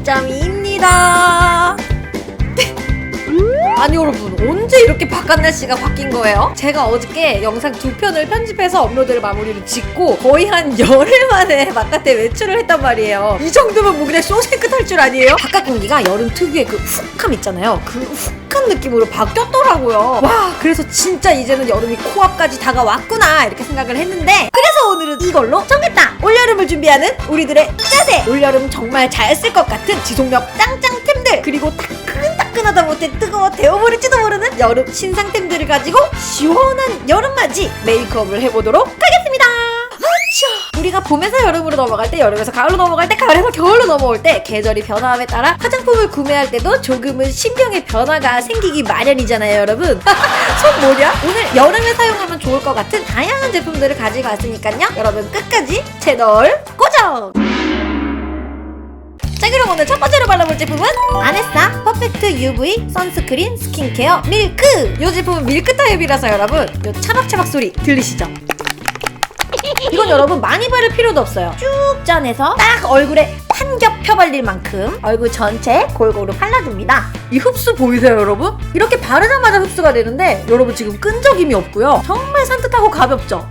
짬짬이입니다. 아니 여러분, 언제 이렇게 바깥 날씨가 바뀐 거예요? 제가 어저께 영상 2편을 편집해서 업로드를 마무리를 짓고 거의 한 열흘 만에 바깥에 외출을 했단 말이에요. 이 정도면 뭐 그냥 쇼생크 탈출 아니에요? 바깥 공기가 여름 특유의 그 훅함 있잖아요. 그 훅한 느낌으로 바뀌었더라고요. 와, 그래서 진짜 이제는 여름이 코앞까지 다가왔구나 이렇게 생각을 했는데, 그래서 오늘은 이걸로 정했다! 올여름을 준비하는 우리들의 짜세! 올여름 정말 잘 쓸 것 같은 지속력 짱짱템들, 그리고 따끈따끈하다 못해 뜨거워 데워버릴지도 모르는 여름 신상템들을 가지고 시원한 여름맞이 메이크업을 해보도록 하겠습니다. 우리가 봄에서 여름으로 넘어갈 때, 여름에서 가을로 넘어갈 때, 가을에서 겨울로 넘어올 때 계절이 변화함에 따라 화장품을 구매할 때도 조금은 신경의 변화가 생기기 마련이잖아요, 여러분. 손 뭐냐? 오늘 여름에 사용하면 좋을 것 같은 다양한 제품들을 가지고 왔으니까요, 여러분 끝까지 채널 고정! 자, 그럼 오늘 첫 번째로 발라볼 제품은 아네사 퍼펙트 UV 선스크린 스킨케어 밀크! 이 제품은 밀크 타입이라서 여러분, 이 차박차박 소리 들리시죠? 이건 여러분 많이 바를 필요도 없어요. 쭉 짜내서 딱 얼굴에 한 겹 펴발릴 만큼 얼굴 전체에 골고루 발라줍니다. 이 흡수 보이세요, 여러분? 이렇게 바르자마자 흡수가 되는데 여러분 지금 끈적임이 없고요, 정말 산뜻하고 가볍죠?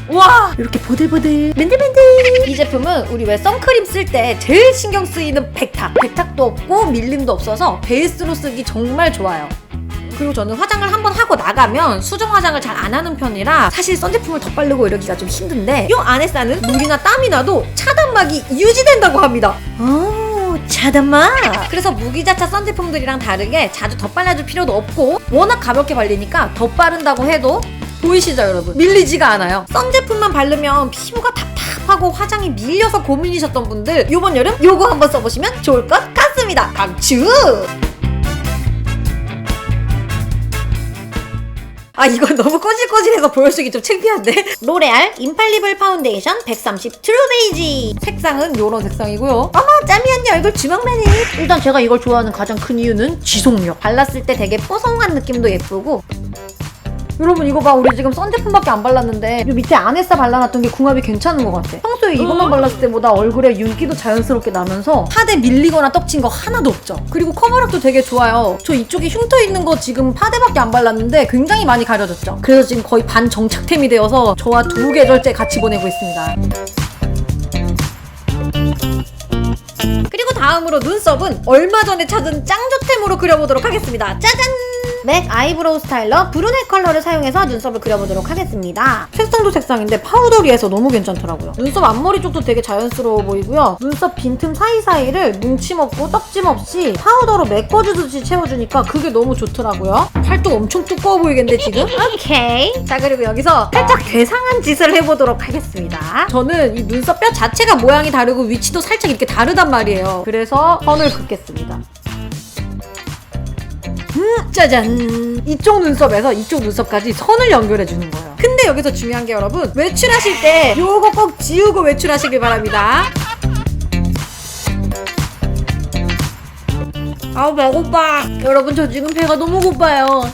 와, 이렇게 보들보들 맨들맨들. 이 제품은 우리 왜 선크림 쓸 때 제일 신경 쓰이는 백탁도 없고 밀림도 없어서 베이스로 쓰기 정말 좋아요. 그리고 저는 화장을 한번 하고 나가면 수정 화장을 잘 안 하는 편이라 사실 선제품을 덧바르고 이러기가 좀 힘든데, 이 아네사는 물이나 땀이 나도 차단막이 유지된다고 합니다. 오, 차단막! 그래서 무기자차 선제품들이랑 다르게 자주 덧발라줄 필요도 없고 워낙 가볍게 발리니까 덧바른다고 해도 보이시죠, 여러분? 밀리지가 않아요. 선제품만 바르면 피부가 답답하고 화장이 밀려서 고민이셨던 분들, 이번 여름 요거 한번 써보시면 좋을 것 같습니다. 강추! 아, 이거 너무 꼬질꼬질해서 보여주기 좀 창피한데? 로레알 인팔리블 파운데이션 130 트루 베이지. 색상은 요런 색상이고요. 어머, 짬이 언니 얼굴 주먹만해. 일단 제가 이걸 좋아하는 가장 큰 이유는 지속력. 발랐을 때 되게 뽀송한 느낌도 예쁘고, 여러분 이거 봐, 우리 지금 선제품밖에 안 발랐는데 이 밑에 아네사 발라놨던 게 궁합이 괜찮은 것 같아. 평소에 이것만 발랐을 때보다 얼굴에 윤기도 자연스럽게 나면서 파데 밀리거나 떡진 거 하나도 없죠. 그리고 커버력도 되게 좋아요. 저 이쪽에 흉터 있는 거 지금 파데밖에 안 발랐는데 굉장히 많이 가려졌죠. 그래서 지금 거의 반 정착템이 되어서 저와 2계절째 같이 보내고 있습니다. 그리고 다음으로 눈썹은 얼마 전에 찾은 짱조템으로 그려보도록 하겠습니다. 짜잔! 맥 아이브로우 스타일러 브루넷 컬러를 사용해서 눈썹을 그려보도록 하겠습니다. 색상도 색상인데 파우더리해서 너무 괜찮더라고요. 눈썹 앞머리 쪽도 되게 자연스러워 보이고요. 눈썹 빈틈 사이사이를 뭉침 없고 떡짐 없이 파우더로 메꿔주듯이 채워주니까 그게 너무 좋더라고요. 팔뚝 엄청 두꺼워 보이겠는데 지금? 오케이. 자, 그리고 여기서 살짝 괴상한 짓을 해보도록 하겠습니다. 저는 이 눈썹 뼈 자체가 모양이 다르고 위치도 살짝 이렇게 다르단 말이에요. 그래서 선을 긋겠습니다. 짜잔! 이쪽 눈썹에서 이쪽 눈썹까지 선을 연결해주는 거예요. 근데 여기서 중요한 게 여러분, 외출하실 때 요거 꼭 지우고 외출하시길 바랍니다. 아우, 배고파. 여러분, 저 지금 배가 너무 고파요.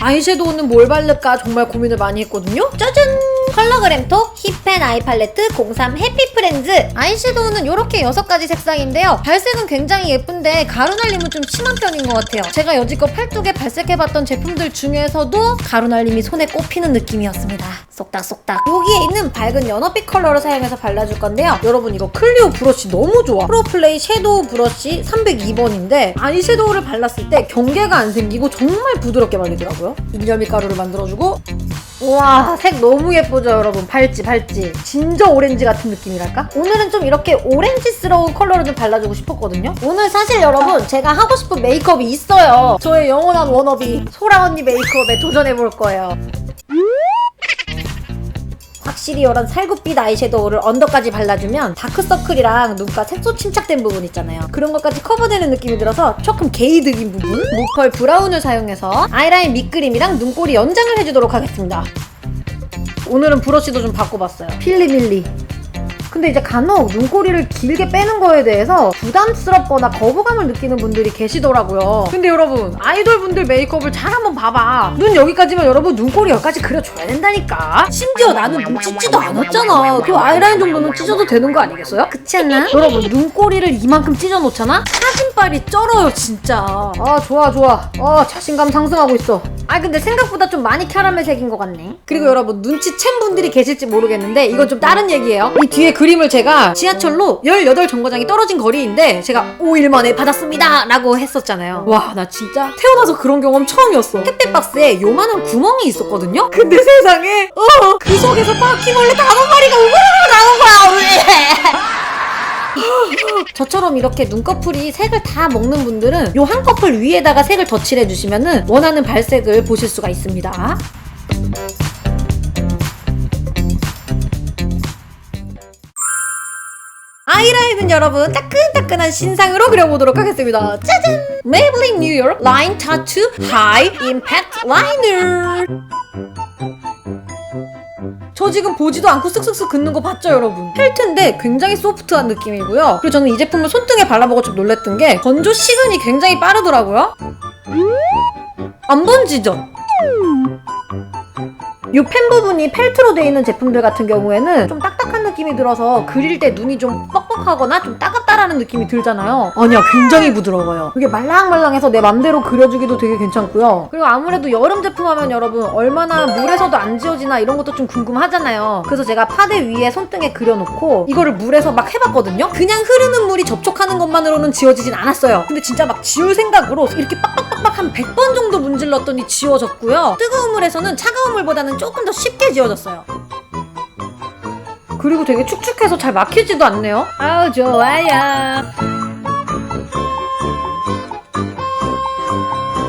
아이섀도우는 뭘 바를까 정말 고민을 많이 했거든요. 짜잔! 컬러그램톡 힙앤 아이 팔레트 03 해피프렌즈. 아이섀도우는 이렇게 6가지 색상인데요. 발색은 굉장히 예쁜데 가루날림은 좀 심한 편인 것 같아요. 제가 여지껏 팔뚝에 발색해봤던 제품들 중에서도 가루날림이 손에 꼽히는 느낌이었습니다. 쏙닥쏙닥. 여기에 있는 밝은 연어빛 컬러를 사용해서 발라줄 건데요. 여러분, 이거 클리오 브러쉬 너무 좋아. 프로플레이 섀도우 브러쉬 302번인데 아이섀도우를 발랐을 때 경계가 안 생기고 정말 부드럽게 발리더라고요. 인절미 가루를 만들어주고, 우와, 색 너무 예쁘죠, 여러분? 발찌. 진저 오렌지 같은 느낌이랄까? 오늘은 좀 이렇게 오렌지스러운 컬러를 좀 발라주고 싶었거든요. 오늘 사실 여러분, 제가 하고 싶은 메이크업이 있어요. 저의 영원한 워너비 소라 언니 메이크업에 도전해볼 거예요. 확실히 이런 살구빛 아이섀도우를 언더까지 발라주면 다크서클이랑 눈가 색소 침착된 부분 있잖아요. 그런 것까지 커버되는 느낌이 들어서 조금 게이득인 부분, 무펄 브라운을 사용해서 아이라인 밑그림이랑 눈꼬리 연장을 해주도록 하겠습니다. 오늘은 브러쉬도 좀 바꿔봤어요. 필리밀리. 근데 이제 간혹 눈꼬리를 길게 빼는 거에 대해서 부담스럽거나 거부감을 느끼는 분들이 계시더라고요. 근데 여러분, 아이돌분들 메이크업을 잘 한번 봐봐. 눈 여기까지면 여러분 눈꼬리 여기까지 그려줘야 된다니까. 심지어 나는 눈 찢지도 않았잖아. 그 아이라인 정도는 찢어도 되는 거 아니겠어요? 그렇지 않나? 여러분, 눈꼬리를 이만큼 찢어놓잖아? 사진빨이 쩔어요 진짜. 아 좋아. 자신감 상승하고 있어. 아 근데 생각보다 좀 많이 캐러멜색인 것 같네. 그리고 여러분, 눈치챈 분들이 계실지 모르겠는데 이건 좀 다른 얘기예요. 이 뒤에 그림을 제가 지하철로 18 정거장이 떨어진 거리인데 제가 5일 만에 받았습니다 라고 했었잖아요. 와, 나 진짜 태어나서 그런 경험 처음이었어. 택배 박스에 요만한 구멍이 있었거든요. 근데 세상에 그 속에서 바퀴벌레 5마리가 우르르 나온 거야. 저처럼 이렇게 눈꺼풀이 색을 다 먹는 분들은 요 한 커플 위에다가 색을 덧칠해주시면 원하는 발색을 보실 수가 있습니다. 아이라인은 여러분 따끈따끈한 신상으로 그려보도록 하겠습니다. 짜잔! Maybelline New York Line Tattoo High Impact Liner. 저 지금 보지도 않고 쓱쓱쓱 긋는 거 봤죠 여러분? 펠트인데 굉장히 소프트한 느낌이고요. 그리고 저는 이 제품을 손등에 발라보고 좀 놀랬던 게 건조 시간이 굉장히 빠르더라고요. 안 번지죠? 이 펜 부분이 펠트로 되어 있는 제품들 같은 경우에는 좀 딱딱한 느낌이 들어서 그릴 때 눈이 좀 뻑뻑하거나 좀 따갑다라는 느낌이 들잖아요. 아니야, 굉장히 부드러워요. 이게 말랑말랑해서 내 맘대로 그려주기도 되게 괜찮고요. 그리고 아무래도 여름 제품 하면 여러분 얼마나 물에서도 안 지워지나 이런 것도 좀 궁금하잖아요. 그래서 제가 파데 위에 손등에 그려놓고 이거를 물에서 막 해봤거든요. 그냥 흐르는 물이 접촉하는 것만으로는 지워지진 않았어요. 근데 진짜 막 지울 생각으로 이렇게 빡빡빡빡 한 100번 정도 문질렀더니 지워졌고요. 뜨거운 물에서는 차가운 물보다는 조금 더 쉽게 지워졌어요. 그리고 되게 축축해서 잘 막히지도 않네요. 아우 좋아요.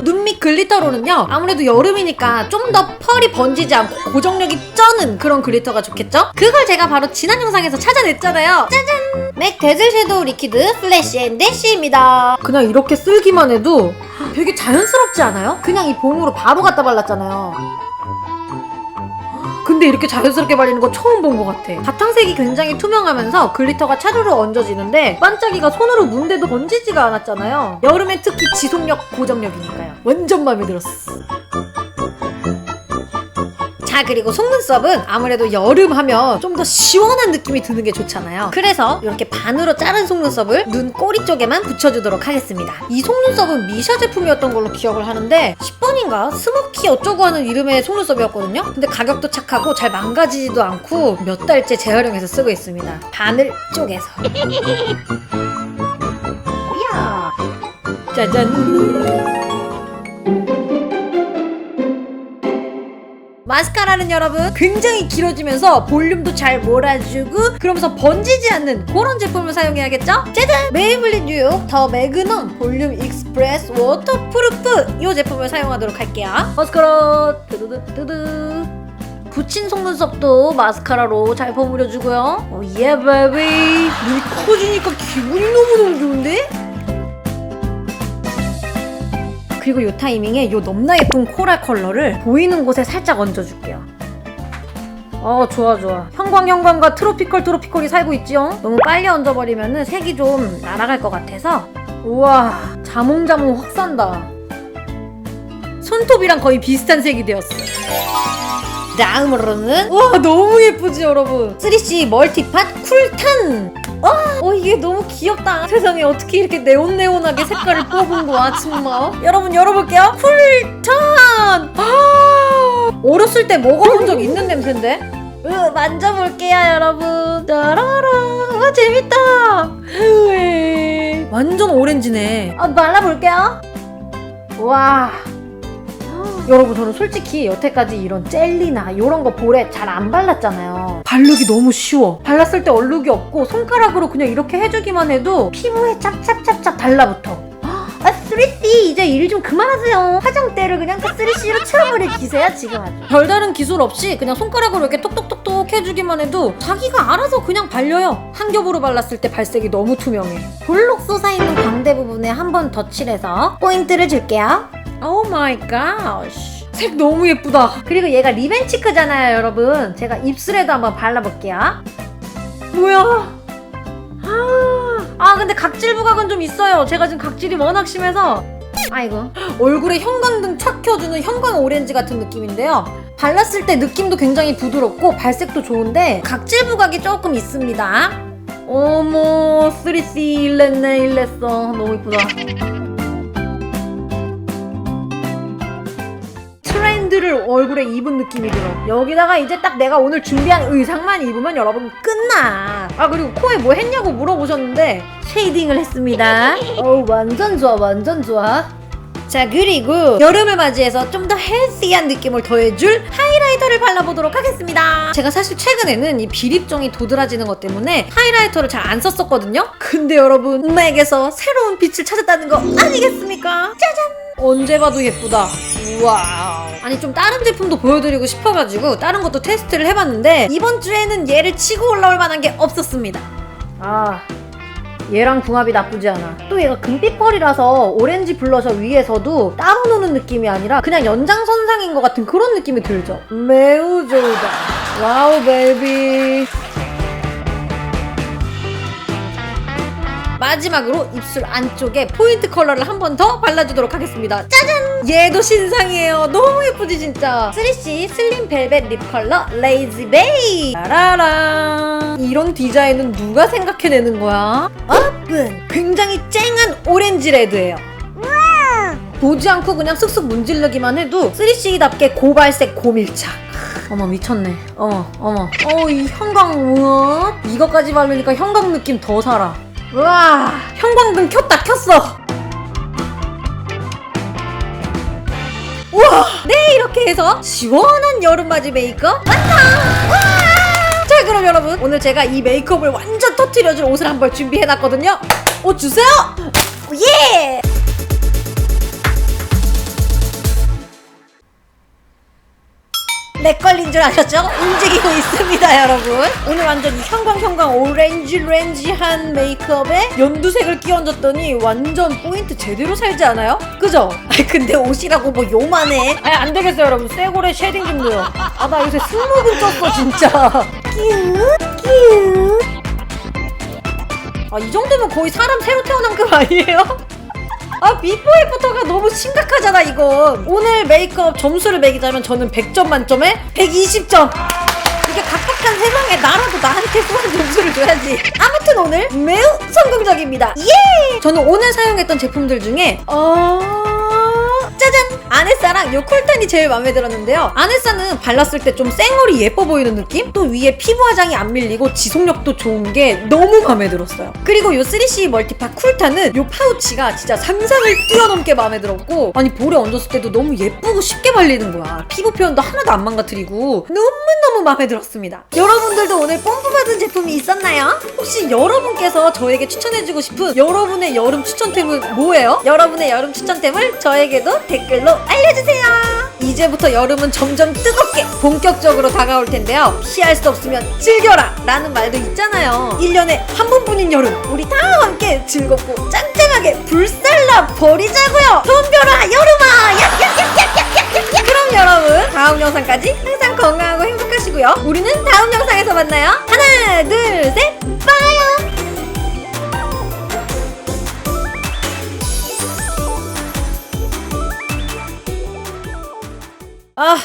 눈 밑 글리터로는요, 아무래도 여름이니까 좀 더 펄이 번지지 않고 고정력이 쩌는 그런 글리터가 좋겠죠? 그걸 제가 바로 지난 영상에서 찾아냈잖아요. 짜잔! 맥 데즐 섀도우 리퀴드 플래시 앤 대쉬입니다. 그냥 이렇게 쓸기만 해도 되게 자연스럽지 않아요? 그냥 이 봄으로 바로 갖다 발랐잖아요. 근데 이렇게 자연스럽게 발리는 거 처음 본 것 같아. 바탕색이 굉장히 투명하면서 글리터가 차르르 얹어지는데 반짝이가 손으로 문대도 번지지가 않았잖아요. 여름엔 특히 지속력, 고정력이니까요. 완전 마음에 들었어. 자, 그리고 속눈썹은 아무래도 여름 하면 좀 더 시원한 느낌이 드는 게 좋잖아요. 그래서 이렇게 반으로 자른 속눈썹을 눈 꼬리 쪽에만 붙여주도록 하겠습니다. 이 속눈썹은 미샤 제품이었던 걸로 기억을 하는데 10번인가? 스모키 어쩌고 하는 이름의 속눈썹이었거든요. 근데 가격도 착하고 잘 망가지지도 않고 몇 달째 재활용해서 쓰고 있습니다. 바늘 쪽에서. 이야! 짜잔! 마스카라는 여러분 굉장히 길어지면서 볼륨도 잘 몰아주고 그러면서 번지지 않는 그런 제품을 사용해야겠죠? 짜잔! 메이블린 뉴욕 더 매그넘 볼륨 익스프레스 워터프루프 이 제품을 사용하도록 할게요. 마스카라 뜨드드 붙인 속눈썹도 마스카라로 잘 버무려주고요. 오예 베이비. 눈이 커지니까 기분이 너무너무 좋은데? 그리고 이 타이밍에 이 넘나 예쁜 코랄 컬러를 보이는 곳에 살짝 얹어줄게요. 좋아. 형광과 트로피컬이 살고 있지요? 너무 빨리 얹어버리면 색이 좀 날아갈 것 같아서. 우와, 자몽자몽 확 산다. 손톱이랑 거의 비슷한 색이 되었어. 다음으로는 와, 너무 예쁘지 여러분? 3C 멀티팟 쿨탄. 이게 너무 귀엽다. 세상에 어떻게 이렇게 네온하게 색깔을 뽑은 거야 정말. 여러분 열어볼게요. 쿨탄. 어렸을 때 먹어본 적 있는 냄새인데. 만져볼게요 여러분. 짜라라. 와, 재밌다. 완전 오렌지네. 발라볼게요. 와, 여러분 저는 솔직히 여태까지 이런 젤리나 이런 거 볼에 잘 안 발랐잖아요. 바르기 너무 쉬워. 발랐을 때 얼룩이 없고 손가락으로 그냥 이렇게 해주기만 해도 피부에 찹찹찹찹 달라붙어. 3C 이제 일 좀 그만하세요. 화장대를 그냥 3C로 채워버릴 기세야 지금 아주. 별다른 기술 없이 그냥 손가락으로 이렇게 톡톡톡톡 해주기만 해도 자기가 알아서 그냥 발려요. 한 겹으로 발랐을 때 발색이 너무 투명해. 볼록 솟아있는 광대 부분에 한 번 더 칠해서 포인트를 줄게요. 오 마이 갓. 색 너무 예쁘다. 그리고 얘가 립앤치크잖아요 여러분. 제가 입술에도 한번 발라볼게요. 뭐야? 근데 각질 부각은 좀 있어요. 제가 지금 각질이 워낙 심해서. 아이고. 얼굴에 형광등 착 켜주는 형광 오렌지 같은 느낌인데요. 발랐을 때 느낌도 굉장히 부드럽고 발색도 좋은데 각질 부각이 조금 있습니다. 어머, 3C 일냈어. 너무 이쁘다. 트렌드를 얼굴에 입은 느낌이 들어. 여기다가 이제 딱 내가 오늘 준비한 의상만 입으면 여러분 끝나. 그리고 코에 뭐 했냐고 물어보셨는데 쉐이딩을 했습니다. 완전 좋아, 완전 좋아. 자, 그리고 여름을 맞이해서 좀 더 헬시한 느낌을 더해줄 하이라이터를 발라보도록 하겠습니다. 제가 사실 최근에는 이 비립종이 도드라지는 것 때문에 하이라이터를 잘 안 썼었거든요. 근데 여러분, 엄마에게서 새로운 빛을 찾았다는 거 아니겠습니까? 짜잔! 언제 봐도 예쁘다. 우와. 아니, 좀 다른 제품도 보여드리고 싶어가지고 다른 것도 테스트를 해봤는데 이번 주에는 얘를 치고 올라올 만한 게 없었습니다. 얘랑 궁합이 나쁘지 않아. 또 얘가 금빛펄이라서 오렌지 블러셔 위에서도 따로 노는 느낌이 아니라 그냥 연장선상인 것 같은 그런 느낌이 들죠. 매우 좋다. 와우 베이비. 마지막으로 입술 안쪽에 포인트 컬러를 한 번 더 발라주도록 하겠습니다. 짜잔! 얘도 신상이에요. 너무 예쁘지 진짜. 3C 슬림 벨벳 립 컬러 레이지 베이. 라라란. 이런 디자인은 누가 생각해내는 거야? 오픈! 굉장히 쨍한 오렌지 레드예요. 보지 않고 그냥 쓱쓱 문지르기만 해도 3C답게 고발색 고밀착. 어머, 미쳤네. 이 형광. 우와, 이거까지 바르니까 형광 느낌 더 살아. 우와, 형광등 켰어. 우와, 네, 이렇게 해서 시원한 여름맞이 메이크업 완성. 자, 그럼 여러분, 오늘 제가 이 메이크업을 완전 터뜨려줄 옷을 한벌 준비해놨거든요. 옷 주세요. 예. 렉 걸린 줄 아셨죠? 움직이고 있습니다, 여러분. 오늘 완전 형광 오렌지한 메이크업에 연두색을 끼얹었더니 완전 포인트 제대로 살지 않아요? 그죠? 근데 옷이라고 뭐 요만해. 안 되겠어요, 여러분. 쇠고래 쉐딩 좀 넣어요. 나 요새 승모근 쪘어, 진짜. 끼우. 이 정도면 거의 사람 새로 태어난 급 아니에요? 비포 애프터가 너무 심각하잖아, 이건. 오늘 메이크업 점수를 매기자면 저는 100점 만점에 120점. 이게 각박한 세상에 나라도 나한테 수한 점수를 줘야지. 아무튼 오늘 매우 성공적입니다. 예! 저는 오늘 사용했던 제품들 중에 짜잔! 아네사랑 요 쿨탄이 제일 마음에 들었는데요. 아네사는 발랐을 때 좀 쌩얼이 예뻐 보이는 느낌? 또 위에 피부 화장이 안 밀리고 지속력도 좋은 게 너무 마음에 들었어요. 그리고 요 3C 멀티파 쿨탄은 요 파우치가 진짜 상상을 뛰어넘게 마음에 들었고, 아니 볼에 얹었을 때도 너무 예쁘고 쉽게 발리는 거야. 피부 표현도 하나도 안 망가뜨리고 너무너무 마음에 들었습니다. 여러분들도 오늘 뽐뿌 받은 제품이 있었나요? 혹시 여러분께서 저에게 추천해주고 싶은 여러분의 여름 추천템은 뭐예요? 여러분의 여름 추천템을 저에게도 댓글로 알려주세요. 이제부터 여름은 점점 뜨겁게 본격적으로 다가올 텐데요. 피할 수 없으면 즐겨라 라는 말도 있잖아요. 1년에 한 번뿐인 여름, 우리 다 함께 즐겁고 짱짱하게 불살라 버리자고요. 덤벼라 여름아. 야. 그럼 여러분, 다음 영상까지 항상 건강하고 행복하시고요. 우리는 다음 영상에서 만나요. 하나 둘 셋, 빠요. 아